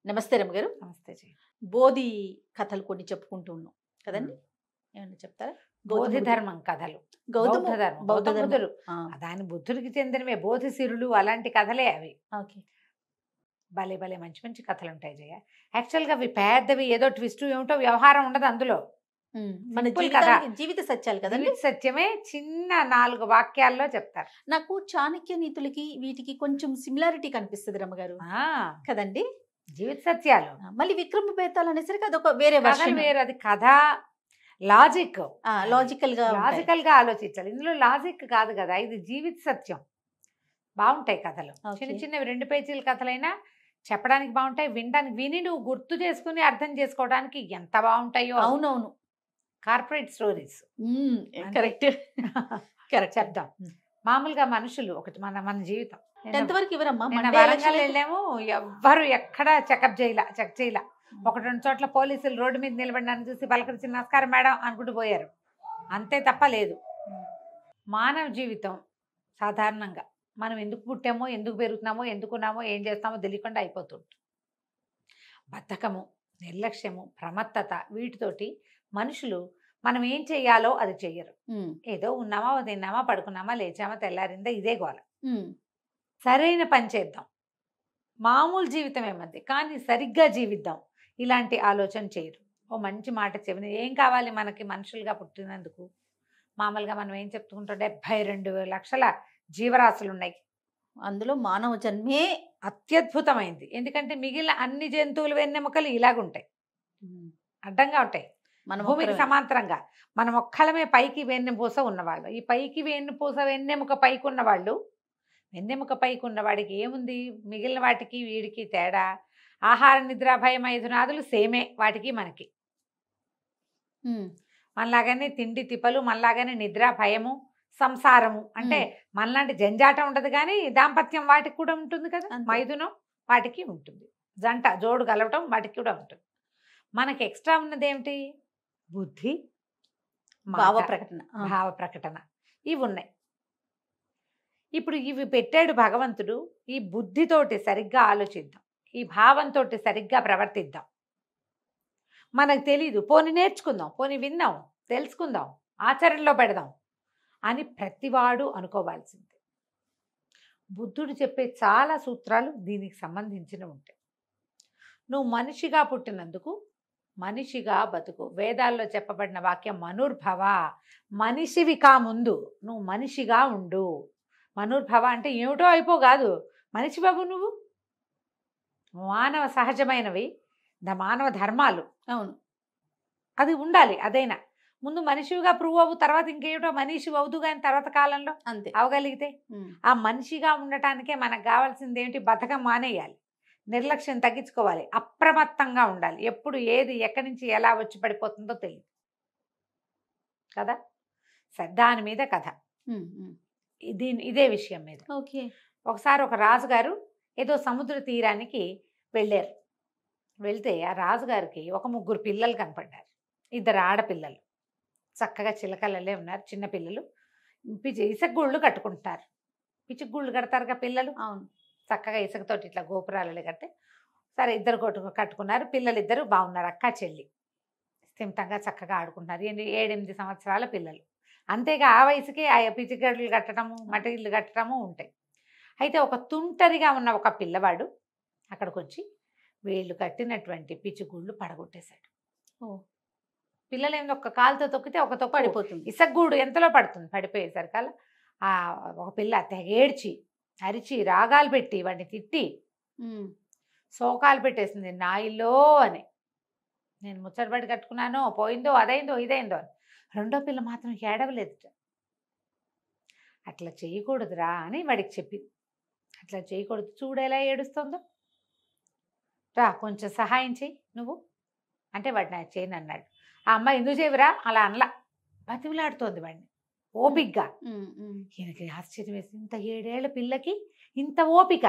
నమస్తే రమ్మగారు. నమస్తే జీ. బోధి కథలు కొన్ని చెప్పుకుంటూ ఉన్నాం కదండి. ఏమన్నా చెప్తారా? బోధి ధర్మం కథలు, గౌతమ బౌద్ధ ధర్మం, బౌద్ధ గౌతమ ధర్మం. బుద్ధుడు ఆ, దాని బుద్ధుడికి చెందినవే, బోధి సిరులు అలాంటి కథలే అవి. ఓకే. భలే భలే మంచి మంచి కథలు ఉంటాయి జయ. యాక్చువల్గా అవి పెద్దవి ఏదో ట్విస్ట్ ఏమిటో వ్యవహారం ఉండదు అందులో. మన Simple కథ. జీవిత సత్యాలు కదండి. జీవిత సత్యమే చిన్న 4 వాక్యాల్లో చెప్తారు. నాకు చాణక్య నీతులకి వీటికి కొంచెం సిమిలారిటీ కనిపిస్తుంది రమ్మగారు ఆ, కదండి. జీవిత సత్యాలు. మళ్ళీ విక్రమ బేతాలు అనేసరికి అదొక వేరే కథలు వర్షన్. వేరు, అది కథ లాజిక్. లాజికల్ గా ఉంటాయి. లాజికల్ గా ఆలోచించాలి. ఇందులో లాజిక్ కాదు కదా, ఇది జీవిత సత్యం. బాగుంటాయి కథలు. Okay. చిన్న చిన్నవి 2 పేజీల కథలైనా చెప్పడానికి బాగుంటాయి, వినడానికి విని నువ్వు గుర్తు చేసుకుని అర్థం చేసుకోవడానికి ఎంత బాగుంటాయో. అవునవును. Corporate stories correct correct. చెప్దాం. మామూలుగా మనుషులు ఒకటి మన మన జీవితం. 10th వరకు ఇవ్వరమ్మా. నిన్న Monday వరంగల్ election అయితే- వెళ్ళాము, ఎవ్వరు ఎక్కడ చెక్ చేయలా. 1-2 చోట్ల పోలీసులు రోడ్డు మీద నిలబడి నన్ను చూసి పలకరించి నమస్కారం మేడం అనుకుంటూ పోయారు. అంతే తప్ప లేదు. మానవ జీవితం సాధారణంగా మనం ఎందుకు పుట్టామో, ఎందుకు పెరుగుతున్నామో, ఎందుకున్నామో, ఏం చేస్తామో తెలియకుండా అయిపోతుంది. బద్ధకము, నిర్లక్ష్యము, ప్రమత్తత, వీటితోటి మనుషులు మనం ఏం చెయ్యాలో అది చెయ్యరు. ఏదో ఉన్నామా, తిన్నామా, పడుకున్నామా, లేచామా, తెల్లారిందా, ఇదే గోల. సరైన పని చేద్దాం, మామూలు జీవితం ఏమంది కానీ సరిగ్గా జీవిద్దాం, ఇలాంటి ఆలోచన చేయరు. ఓ మంచి మాట చెప్పిన ఏం కావాలి మనకి మనుషులుగా పుట్టినందుకు? మామూలుగా మనం ఏం చెప్పుకుంటాం, 72 లక్షల జీవరాశులు ఉన్నాయి. అందులో మానవ జన్మే అత్యద్భుతమైంది. ఎందుకంటే మిగిలిన అన్ని జంతువులు వెన్నెముకలు ఇలాగుంటాయి, అడ్డంగా ఉంటాయి, మన భూమికి సమాంతరంగా. మనం ఒక్కలమే పైకి వెన్నెపూస ఉన్నవాళ్ళు. ఈ పైకి వెన్నెముక పైకి ఉన్నవాళ్ళు, వెన్నెముక పైకి ఉన్నవాడికి ఏముంది, మిగిలిన వాటికి వీడికి తేడా? ఆహార నిద్ర భయం ఐదునాదులు సేమే వాటికి మనకి. మనలాగానే తిండి తిప్పలు, మనలాగానే నిద్ర భయము, సంసారము అంటే మనలాంటి జంజాటం ఉండదు, కానీ దాంపత్యం వాటికి కూడా ఉంటుంది కదా, అంతే. మైథునం వాటికి ఉంటుంది, జంట జోడు కలవటం వాటికి కూడా ఉంటుంది. మనకి ఎక్స్ట్రా ఉన్నది ఏమిటి? బుద్ధి, మాట, భావ ప్రకటన. భావ ప్రకటన, ఇవి ఉన్నాయి. ఇప్పుడు ఇవి పెట్టాడు భగవంతుడు. ఈ బుద్ధితోటి సరిగ్గా ఆలోచిద్దాం, ఈ భావంతో సరిగ్గా ప్రవర్తిద్దాం. మనకు తెలీదు, పోని నేర్చుకుందాం, పోని విందాం, తెలుసుకుందాం, ఆచరణలో పెడదాం అని ప్రతివాడు అనుకోవాల్సిందే. బుద్ధుడు చెప్పే చాలా సూత్రాలు దీనికి సంబంధించిన ఉంటాయి. నువ్వు మనిషిగా పుట్టినందుకు మనిషిగా బతుకు. వేదాల్లో చెప్పబడిన వాక్యం మనుర్భవ, మనిషివి కా ముందు నువ్వు మనిషిగా ఉండు. మనుర్భవ అంటే ఏమిటో అయిపో కాదు, మనిషి బాబు నువ్వు. మానవ సహజమైనవి మానవ ధర్మాలు, అవును, అది ఉండాలి. అదైనా ముందు మనిషిగా ప్రూవ్ అవ్వు, తర్వాత ఇంకేమిటో మనిషి అవుదు. కానీ తర్వాత కాలంలో అంతే. అవగలిగితే ఆ మనిషిగా ఉండటానికే మనకు కావాల్సింది ఏమిటి? బద్ధకం మానేయాలి, నిర్లక్ష్యం తగ్గించుకోవాలి, అప్రమత్తంగా ఉండాలి. ఎప్పుడు ఏది ఎక్కడి నుంచి ఎలా వచ్చి పడిపోతుందో తెలియదు కదా. దాని మీద కథ, ఇదే విషయం మీద. ఓకే. ఒకసారి ఒక రాజుగారు ఏదో సముద్ర తీరానికి వెళ్ళారు. వెళ్తే ఆ రాజుగారికి ఒక 3 పిల్లలు కనపడ్డారు. 2 ఆడపిల్లలు, చక్కగా చిలకలలే ఉన్నారు, చిన్న పిల్లలు. ఇసుకగూళ్ళు కట్టుకుంటారు. పిచ్చిగూళ్ళు కడతారుగా పిల్లలు. అవును. చక్కగా ఇసుకతోటి ఇట్లా గోపురాలు కడితే సరే, 2 కట్టుకున్నారు. పిల్లలు 2 బాగున్నారు, అక్క చెల్లి, స్థిమితంగా చక్కగా ఆడుకుంటున్నారు. 7-8 సంవత్సరాల పిల్లలు. అంతేగా ఆ వయసుకి ఆ పిచ్చిగడ్డలు కట్టడము, మట్టి ఇల్లు కట్టడము ఉంటాయి. అయితే ఒక తుంటరిగా ఉన్న ఒక పిల్లవాడు అక్కడికి వచ్చి వీళ్ళు కట్టినటువంటి పిచ్చిగూళ్ళు పడగొట్టేశాడు. ఓ, పిల్లలు ఏందో ఒక కాలుతో తొక్కితే ఒక తొక్క పడిపోతుంది. ఇసగూడు ఎంతలో పడుతుంది. పడిపోయేసరికల్లా ఆ ఒక పిల్ల తెగేడ్చి అరిచి రాగాలు పెట్టి వాడిని తిట్టి శోకాలు పెట్టేసింది. నా ఇల్లో అని, నేను ముచ్చటపడి కట్టుకున్నానో, పోయిందో, అదైందో, ఇదైందో అని. రెండో పిల్ల మాత్రం ఏడవలేదు. అట్లా చేయకూడదురా అని వాడికి చెప్పింది. అట్లా చేయకూడదు, చూడేలా ఏడుస్తుందో, రా కొంచెం సహాయం చెయ్యి నువ్వు అంటే వాడు నాకు చేయను అన్నాడు. ఆ అమ్మాయి ఎందుకు చేయవురా అలా అనలా, బతిమిలాడుతోంది వాడిని ఓపికగా. ఈయనకి ఆశ్చర్యం వేసి, ఇంత 7 ఏళ్ల పిల్లకి ఇంత ఓపిక,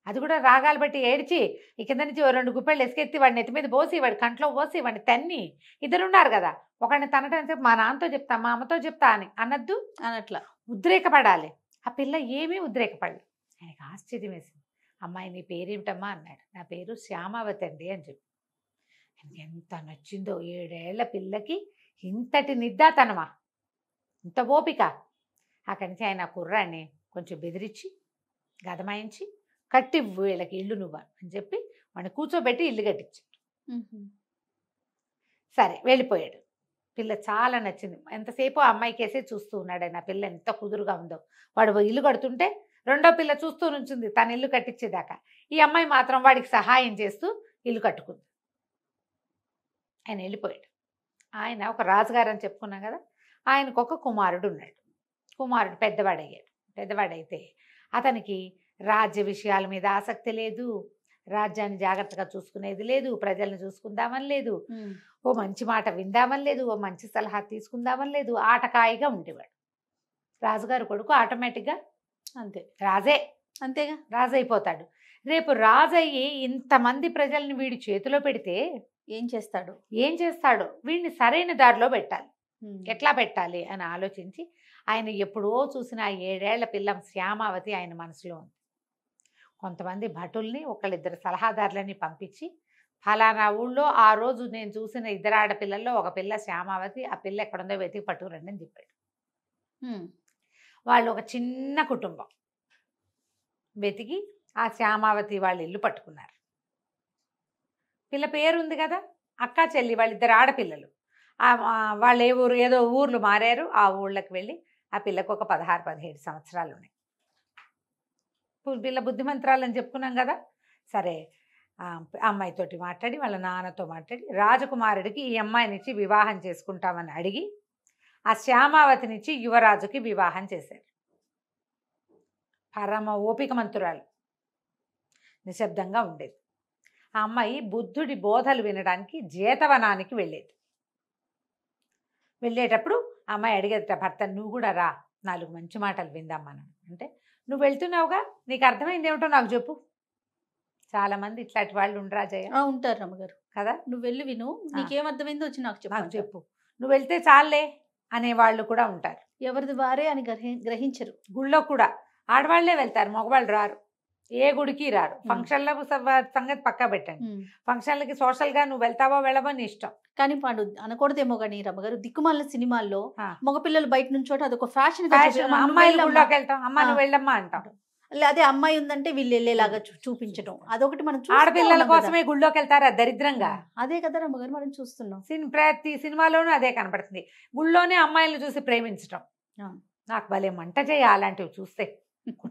అది కూడా రాగాలు బట్టి ఏడ్చి ఈ కింద నుంచి 2 గుప్పెళ్ళు ఎసుకెత్తి వాడిని ఎత్తి మీద పోసి వాడి కంట్లో పోసి వాడిని తన్ని. 2 ఉన్నారు కదా, ఒకడిని తనటం సేపు మా నాన్నతో చెప్తా, మా అమ్మతో చెప్తా అని అనద్దు, అనట్లా ఉద్రేకపడాలి. ఆ పిల్ల ఏమీ ఉద్రేకపడలేదు. ఆయనకి ఆశ్చర్యం వేసింది. అమ్మాయి నీ పేరేమిటమ్మా అన్నాడు. నా పేరు శ్యామావతి అండి అని చెప్పి. ఆయనకి ఎంత నచ్చిందో, 7 ఏళ్ల పిల్లకి ఇంతటి నిద్దాతనమా, ఇంత ఓపిక. అక్కడి నుంచి ఆయన కుర్రాన్ని కొంచెం బెదిరించి గదమాయించి కట్టి వీళ్ళకి ఇల్లు నువ్వు అని చెప్పి వాడిని కూర్చోబెట్టి ఇల్లు కట్టించి సరే వెళ్ళిపోయాడు. పిల్ల చాలా నచ్చింది. ఎంతసేపు ఆ అమ్మాయికేసే చూస్తూ ఉన్నాడు ఆయన. పిల్ల ఎంత కుదురుగా ఉందో. వాడు ఇల్లు కడుతుంటే రెండో పిల్ల చూస్తూ నుంచింది తను ఇల్లు కట్టించేదాకా. ఈ అమ్మాయి మాత్రం వాడికి సహాయం చేస్తూ ఇల్లు కట్టుకుంది. ఆయన వెళ్ళిపోయాడు. ఆయన ఒక రాజుగారు అని చెప్పుకున్నాం కదా, ఆయనకు ఒక కుమారుడు ఉన్నాడు. కుమారుడు పెద్దవాడయ్యాడు. పెద్దవాడైతే అతనికి రాజ్య విషయాల మీద ఆసక్తి లేదు, రాజ్యాన్ని జాగ్రత్తగా చూసుకునేది లేదు, ప్రజల్ని చూసుకుందామని లేదు, ఓ మంచి మాట విందామని లేదు, ఓ మంచి సలహా తీసుకుందామని లేదు. ఆటకాయిగా ఉండేవాడు. రాజుగారు కొడుకు ఆటోమేటిక్గా అంతే, రాజే, అంతేగా, రాజు అయిపోతాడు. రేపు రాజయ్యి ఇంతమంది ప్రజల్ని వీడి చేతిలో పెడితే ఏం చేస్తాడు? వీడిని సరైన దారిలో పెట్టాలి. ఎట్లా పెట్టాలి అని ఆలోచించి ఆయన ఎప్పుడో చూసిన 7 ఏళ్ల పిల్ల శ్యామావతి ఆయన మనసులో ఉంది. కొంతమంది భటుల్ని, ఒకళ్ళిద్దరు సలహాదారులని పంపించి ఫలానా ఊళ్ళో ఆ రోజు నేను చూసిన 2 ఆడపిల్లల్లో ఒక పిల్ల శ్యామావతి, ఆ పిల్ల ఎక్కడుందో వెతికి పట్టుకురండి అని చెప్పాడు. వాళ్ళు ఒక చిన్న కుటుంబం వెతికి ఆ శ్యామావతి వాళ్ళ ఇల్లు పట్టుకున్నారు. పిల్ల పేరుంది కదా, అక్క చెల్లి వాళ్ళిద్దరు ఆడపిల్లలు. వాళ్ళు ఏ ఊరు, ఏదో ఊర్లు మారారు. ఆ ఊళ్ళకి వెళ్ళి ఆ పిల్లకు ఒక 16-17 సంవత్సరాలు ఉన్నాయి. పిల్ల బుద్ధిమంత్రాలు అని చెప్పుకున్నాం కదా. సరే, అమ్మాయితోటి మాట్లాడి వాళ్ళ నాన్నతో మాట్లాడి రాజకుమారుడికి ఈ అమ్మాయినిచ్చి వివాహం చేసుకుంటామని అడిగి ఆ శ్యామావతినిచ్చి యువరాజుకి వివాహం చేశారు. పరమ ఓపికమంతురాలు, నిశ్శబ్దంగా ఉండేది. ఆ అమ్మాయి బుద్ధుడి బోధలు వినడానికి జేతవనానికి వెళ్ళేది. వెళ్ళేటప్పుడు ఆ అమ్మాయి అడిగేదట భర్త, నువ్వు కూడా రా, 4 మంచి మాటలు విందాం మనం అంటే. నువ్వు వెళ్తున్నావుగా, నీకు అర్థమైంది ఏమిటో నాకు చెప్పు. చాలా మంది ఇట్లాంటి వాళ్ళు ఉండరా జయ? ఉంటారు రమ్మగారు కదా. నువ్వు వెళ్ళి విను, నీకేం అర్థమైందో వచ్చి నాకు చెప్పు, నువ్వు వెళ్తే చాలే అనే వాళ్ళు కూడా ఉంటారు. ఎవరిది వారే అని గ్రహించరు. గుళ్ళో కూడా ఆడవాళ్లే వెళ్తారు, మగవాళ్ళు రారు. ఏ గుడికి రారు. ఫంక్షన్లకు సంగతి పక్కా పెట్టండి. ఫంక్షన్లకి సోషల్గా నువ్వు వెళ్తావో వెళ్ళవో నీ ఇష్టం. కానీ వాడు అనకూడదేమో కానీ రమ్మగారు, దిక్కుమాలిన సినిమాల్లో మగపిల్లలు బయట నుంచోట అదొక ఫ్యాషన్. అమ్మాయిలు గుళ్ళోకి వెళ్తాం, అమ్మ నువ్వు వెళ్ళమ్మా అంటాం. అదే అమ్మాయి ఉందంటే వీళ్ళు వెళ్ళేలాగా చూపించడం, అదొకటి మనం ఆడపిల్లల కోసమే గుళ్ళోకి వెళ్తారా దరిద్రంగా. అదే కదా రమ్మగారు మనం చూస్తున్నాం. ప్రతి సినిమాలోనూ అదే కనపడుతుంది. గుళ్ళోనే అమ్మాయిలను చూసి ప్రేమించడం. నాకు భలే మంట చేయ అలాంటివి చూస్తే.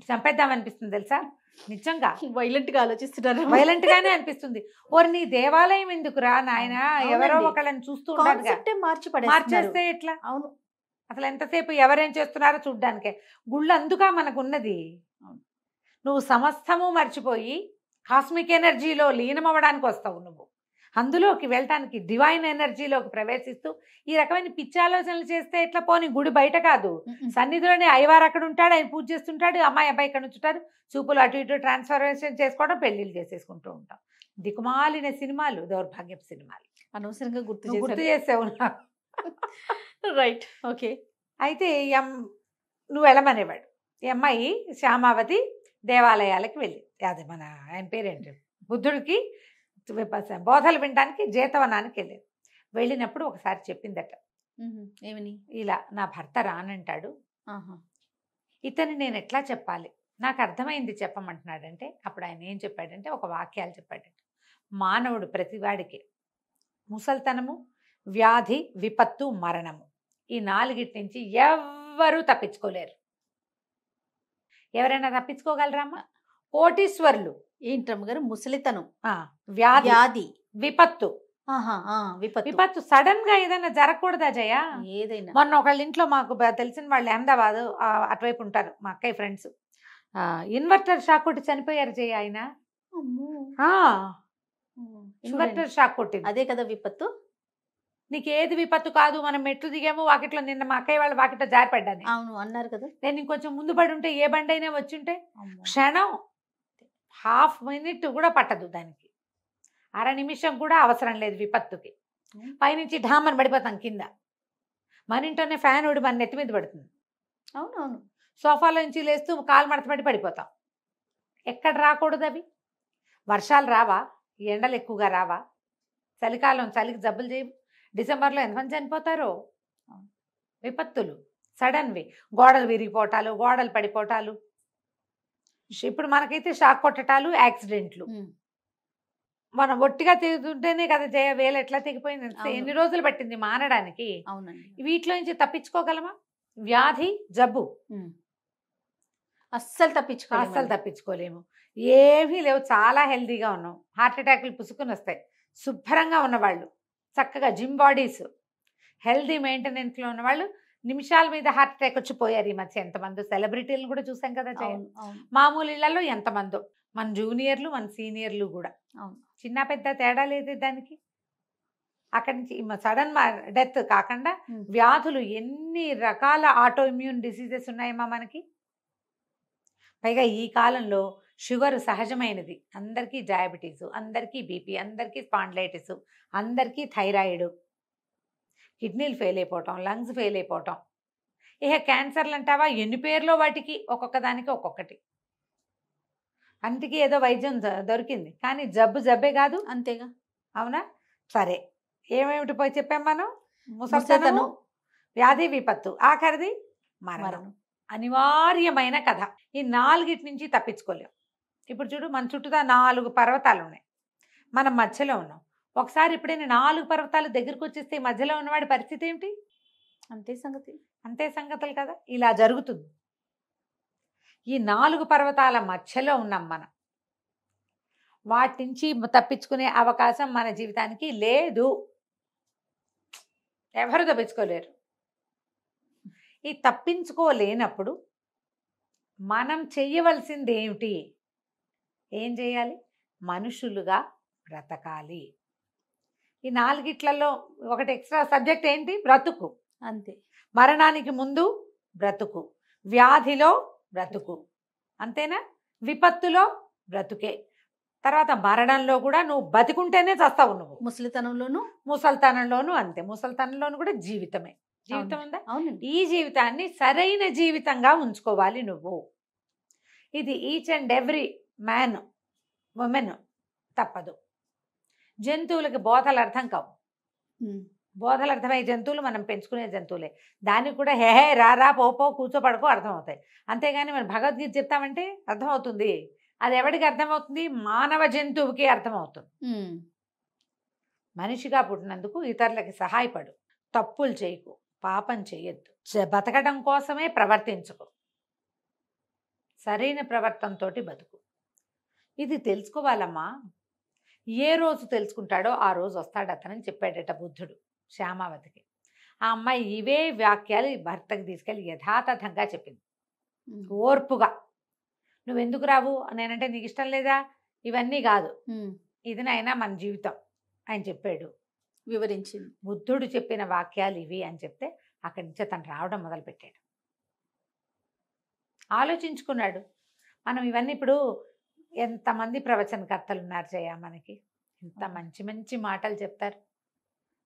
చంపేద్దాం అనిపిస్తుంది తెలుసా, నిజంగా. వైలెంట్ గా ఆలోచిస్తున్నారు. వైలెంట్ గానే అనిపిస్తుంది. ఓరి నీ దేవాలయం ఎందుకురా నాయన, ఎవరో ఒకళ్ళని చూస్తూ మార్చేస్తే ఎట్లా? అవును, అసలు ఎంతసేపు ఎవరేం చేస్తున్నారో చూడ్డానికే. గుళ్ళు అందుగా మనకు ఉన్నది. నువ్వు సమస్తము మర్చిపోయి కాస్మిక్ ఎనర్జీలో లీనమవ్వడానికి వస్తావు. నువ్వు అందులోకి వెళ్ళటానికి, డివైన్ ఎనర్జీలోకి ప్రవేశిస్తూ ఈ రకమైన పిచ్చి ఆలోచనలు చేస్తే ఎట్లా? పోనీ గుడి బయట కాదు, సన్నిధిలోనే అయ్యవారు అక్కడ ఉంటాడు, ఆయన పూజ చేస్తుంటాడు, అమ్మాయి అబ్బాయి ఇక్కడ ఉంచుంటారు, చూపులు అటు ఇటు ట్రాన్స్ఫర్మేషన్ చేసుకోవడం, పెళ్లిళ్ళు చేసేసుకుంటూ ఉంటాం. దిక్కుమాలిన సినిమాలు, దౌర్భాగ్యపు సినిమాలు. అనవసరంగా గుర్తు చేసావు నాకు. Right, okay. అయితే నువ్వు వెళ్ళమనేవాడు. ఈ అమ్మాయి శ్యామావతి దేవాలయాలకి వెళ్ళి, అది మన ఆయన పేరేంటి, బుద్ధుడికి బోధలు వినడానికి జేతవనానికి వెళ్ళేది. వెళ్ళినప్పుడు ఒకసారి చెప్పిందట, ఏమని? ఇలా నా భర్త రానంటాడు, ఇతని నేను ఎట్లా చెప్పాలి, నాకు అర్థమైంది చెప్పమంటున్నాడంటే. అప్పుడు ఆయన ఏం చెప్పాడంటే, ఒక వాక్యాలు చెప్పాడంటే, మానవుడు ప్రతివాడికి ముసల్తనము, వ్యాధి, విపత్తు, మరణము, ఈ 4 నుంచి ఎవ్వరూ తప్పించుకోలేరు. ఎవరైనా తప్పించుకోగలరామ్మా? కోటీశ్వరులు. ఏంటమ్మ గారు? ముసలితనం, వ్యాధి, విపత్తు. విపత్తు సడన్ గా ఏదైనా జరగకూడదా జయ? ఏదైనా. మొన్న ఒకళ్ళ ఇంట్లో మాకు తెలిసిన వాళ్ళు అహ్మదాబాద్ అటువైపు ఉంటారు, మా అక్కయ్య ఫ్రెండ్స్. ఇన్వర్టర్ షాక్ కొట్టి చనిపోయారు జయ. ఆయన ఇన్వర్టర్ షాక్ కొట్టింది. అదే కదా విపత్తు. నీకు ఏది విపత్తు కాదు. మనం మెట్లు దిగాము వాకిట్లో, నిన్న మా అక్కయ్య వాళ్ళ వాకిట్లో జారిపడ్డాను. అవును అన్నారు కదా. నేను ఇంకొంచెం ముందు పడి ఉంటే ఏ బండి అయినా వచ్చుంటే, క్షణం, హాఫ్ మినిట్ కూడా పట్టదు దానికి, 1/2 నిమిషం కూడా అవసరం లేదు విపత్తుకి. పైనుంచి ఢామని పడిపోతాం కింద. మన ఇంట్లోనే ఫ్యాన్ ఊడి మన నెత్తి మీద పడుతుంది. అవునవును. సోఫాలో నుంచి లేస్తూ కాలు మడతపడి పడిపోతాం. ఎక్కడ రాకూడదు అవి? వర్షాలు రావా? ఎండలు ఎక్కువగా రావా? చలికాలం చలికి జబ్బులు చేయవు? డిసెంబర్లో ఎంతమంది చనిపోతారో? విపత్తులు సడన్వి, గోడలు విరిగిపోవటాలు, గోడలు పడిపోవటాలు. ఇప్పుడు మనకైతే షాక్ కొట్టటాలు, యాక్సిడెంట్లు. మనం ఒట్టిగా తిరుగుతుంటేనే కదా వేలు ఎట్లా తెగిపోయింది. ఎన్ని రోజులు పట్టింది మానడానికి? అవునండి. వీటిలో నుంచి తప్పించుకోగలమా? వ్యాధి, జబ్బు అస్సలు తప్పించుకోలేము. ఏమీ లేవు, చాలా హెల్తీగా ఉన్నాం. హార్ట్ అటాక్లు పుసుకుని వస్తాయి. శుభ్రంగా ఉన్నవాళ్ళు, చక్కగా జిమ్ బాడీస్, హెల్తీ మెయింటెనెన్స్లో ఉన్నవాళ్ళు నిమిషాల మీద హార్ట్ అటాక్ వచ్చి పోయారు ఈ మధ్య. ఎంతమంది సెలబ్రిటీలను కూడా చూసాం కదా. మామూలు ఇళ్లలో ఎంతమందో, మన జూనియర్లు, మన సీనియర్లు కూడా. చిన్న పెద్ద తేడా లేదు దానికి. అక్కడి నుంచి సడన్ డెత్ కాకుండా వ్యాధులు, ఎన్ని రకాల ఆటో ఇమ్యూన్ డిసీజెస్ ఉన్నాయమ్మా మనకి. పైగా ఈ కాలంలో షుగర్ సహజమైనది. అందరికీ డయాబెటీస్, అందరికీ బీపీ, అందరికీ స్పాండ్లైటిస్, అందరికీ థైరాయిడ్, కిడ్నీలు ఫెయిల్ అయిపోవటం, లంగ్స్ ఫెయిల్ అయిపోవటం. ఇక క్యాన్సర్లు అంటావా, ఎన్ని పేర్లో వాటికి, ఒక్కొక్క దానికి ఒక్కొక్కటి. అంటికి ఏదో వైద్యం దొరికింది, కానీ జబ్బే కాదు. అంతేగా. అవునా? సరే, ఏమేమిటి పోయి చెప్పాం మనం? ముసలితనం, వ్యాధి, విపత్తు, ఆఖరిది మరణం. అనివార్యమైన కథ. ఈ 4 నుంచి తప్పించుకోలేం. ఇప్పుడు చూడు, మన చుట్టూతా 4 పర్వతాలు ఉన్నాయి, మనం మధ్యలో ఉన్నాం. ఒకసారి ఇప్పుడైనా 4 పర్వతాలు దగ్గరకు వచ్చేస్తే మధ్యలో ఉన్నవాడి పరిస్థితి ఏమిటి? అంతే సంగతులు కదా. ఇలా జరుగుతుంది. ఈ 4 పర్వతాల మధ్యలో ఉన్నాం మనం. వాటి నుంచి తప్పించుకునే అవకాశం మన జీవితానికి లేదు. ఎవరు తప్పించుకోలేరు. ఈ తప్పించుకోలేనప్పుడు మనం చెయ్యవలసింది ఏమిటి? ఏం చేయాలి? మనుషులుగా బ్రతకాలి. ఈ 4 ఒకటి ఎక్స్ట్రా సబ్జెక్ట్ ఏంటి? బ్రతుకు. అంతే. మరణానికి ముందు బ్రతుకు, వ్యాధిలో బ్రతుకు, అంతేనా? విపత్తులో బ్రతుకే. తర్వాత మరణంలో కూడా నువ్వు బతికుంటేనే చస్తావు. నువ్వు ముసలితనంలోను అంతే. ముసలితనంలోను కూడా జీవితమే. జీవితం ఉందా? ఈ జీవితాన్ని సరైన జీవితంగా ఉంచుకోవాలి నువ్వు. ఇది each and every man, women తప్పదు. జంతువులకి బోధలు అర్థం కావు. బోధలు అర్థమయ్యే జంతువులు మనం పెంచుకునే జంతువులే. దానికి కూడా హే రారా పో కూర్చోపడుకో అర్థమవుతాయి. అంతేగాని మనం భగవద్గీత చెప్తామంటే అర్థమవుతుంది. అది ఎవరికి అర్థమవుతుంది? మానవ జంతువుకి అర్థమవుతుంది. మనిషిగా పుట్టినందుకు ఇతరులకి సహాయపడు, తప్పులు చేయకు, పాపం చేయొద్దు, బతకడం కోసమే ప్రవర్తించుకో, సరైన ప్రవర్తనతో బతుకు. ఇది తెలుసుకోవాలమ్మా. ఏ రోజు తెలుసుకుంటాడో ఆ రోజు వస్తాడు అతనని చెప్పాడట బుద్ధుడు శ్యామావతికి. ఆ అమ్మాయి ఇవే వాక్యాలు భర్తకి తీసుకెళ్ళి యథాతథంగా చెప్పింది, ఓర్పుగా. నువ్వెందుకు రావు? నేనంటే నీకు ఇష్టం లేదా? ఇవన్నీ కాదు, ఇది నాయనా మన జీవితం ఆయన చెప్పాడు, వివరించింది. బుద్ధుడు చెప్పిన వాక్యాలు ఇవి అని చెప్తే అక్కడి నుంచి తను రావడం మొదలుపెట్టాడు. ఆలోచించుకున్నాడు. మనం ఇవన్నీ ఇప్పుడు ఎంతమంది ప్రవచనకర్తలు ఉన్నారు జయ మనకి, ఎంత మంచి మంచి మాటలు చెప్తారు.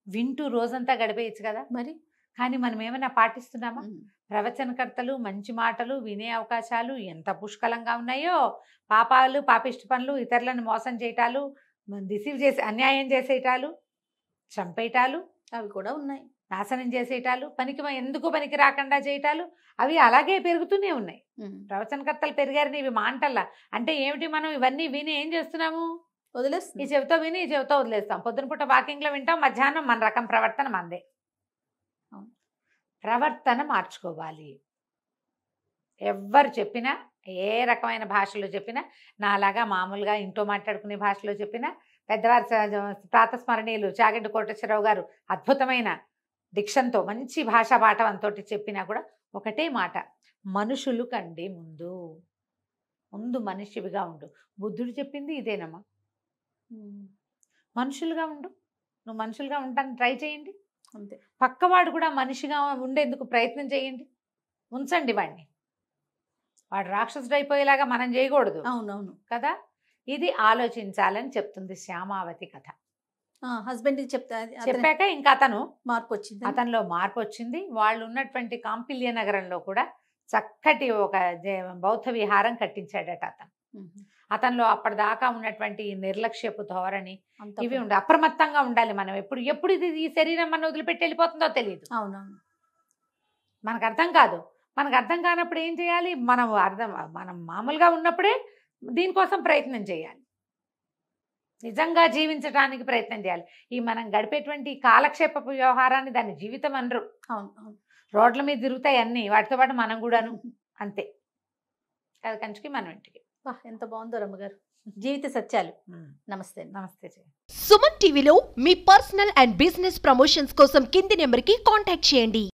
వింటూ రోజంతా గడిపేయచ్చు కదా మరి. కానీ మనం ఏమైనా పాటిస్తున్నామా? ప్రవచనకర్తలు మంచి మాటలు వినే అవకాశాలు ఎంత పుష్కలంగా ఉన్నాయో. పాపాలు, పాపిష్టి పనులు, ఇతరులను మోసం చేయటాలు, డిసీవ్ చేసి అన్యాయం చేసేటాలు, చంపేయటాలు అవి కూడా ఉన్నాయి. నాశనం చేసేటాలు, ఎందుకు పనికి రాకుండా చేయటాలు, అవి అలాగే పెరుగుతూనే ఉన్నాయి. ప్రవచనకర్తలు పెరిగారని ఇవి మాంటల్లా. అంటే ఏమిటి? మనం ఇవన్నీ విని ఏం చేస్తున్నాము? వదిలేస్తాం. ఈ చెవితో విని ఈ చెవితో వదిలేస్తాం. పొద్దున పూట వాకింగ్లో వింటాం, మధ్యాహ్నం మన రకం ప్రవర్తన మందే. ప్రవర్తన మార్చుకోవాలి. ఎవ్వరు చెప్పినా, ఏ రకమైన భాషలో చెప్పినా, నాలాగా మామూలుగా ఇంట్లో మాట్లాడుకునే భాషలో చెప్పినా, పెద్దవారి ప్రాతస్మరణీయులు చాగంటి కోటేశ్వరరావు గారు అద్భుతమైన డిక్షన్తో మంచి భాషా పాఠవంతో చెప్పినా కూడా ఒకటే మాట, మనుషులు కంటే ముందు మనిషివిగా ఉండు. బుద్ధుడు చెప్పింది ఇదేనమ్మా, మనుషులుగా ఉండు. నువ్వు మనుషులుగా ఉండటానికి ట్రై చేయండి. అంతే. పక్కవాడు కూడా మనిషిగా ఉండేందుకు ప్రయత్నం చేయండి, ఉంచండి వాడిని. వాడు రాక్షసుడు అయిపోయేలాగా మనం చేయకూడదు. అవునవును కదా. ఇది ఆలోచించాలని చెప్తుంది శ్యామావతి కథ. హస్బెండ్కి చెప్పాక ఇంకా అతనిలో మార్పు వచ్చింది. వాళ్ళు ఉన్నటువంటి కాంపిల్య నగరంలో కూడా చక్కటి ఒక బౌద్ధ విహారం కట్టించాడట అతను. అతనిలో అప్పటిదాకా ఉన్నటువంటి నిర్లక్ష్యపు ధోరణి అంత ఇవి ఉండాలి. అప్రమత్తంగా ఉండాలి. మనం ఎప్పుడు ఇది ఈ శరీరం మనం వదిలిపెట్టి వెళ్ళిపోతుందో తెలియదు. అవునవును. మనకు అర్థం కాదు. మనకు అర్థం కానప్పుడు ఏం చేయాలి? మనం మామూలుగా ఉన్నప్పుడే దీనికోసం ప్రయత్నం చేయాలి. నిజంగా జీవించడానికి ప్రయత్నం చేయాలి. ఈ మనం గడిపేటువంటి కాలక్షేపపు వ్యవహారాన్ని దాన్ని జీవితం అనరు. అవును అవును. రోడ్ల మీద తిరుగుతాయి అన్నీ, వాటితో పాటు మనం కూడాను అంతే. అది కంచుకి మనం ఇంటికి. ఎంత బాగుందో రమ్మగారు. జీవిత సత్యాలు. నమస్తే. నమస్తే. సుమన్ టీవీలో మీ పర్సనల్ అండ్ బిజినెస్ ప్రమోషన్స్ కోసం కింది నెంబర్కి కాంటాక్ట్ చేయండి.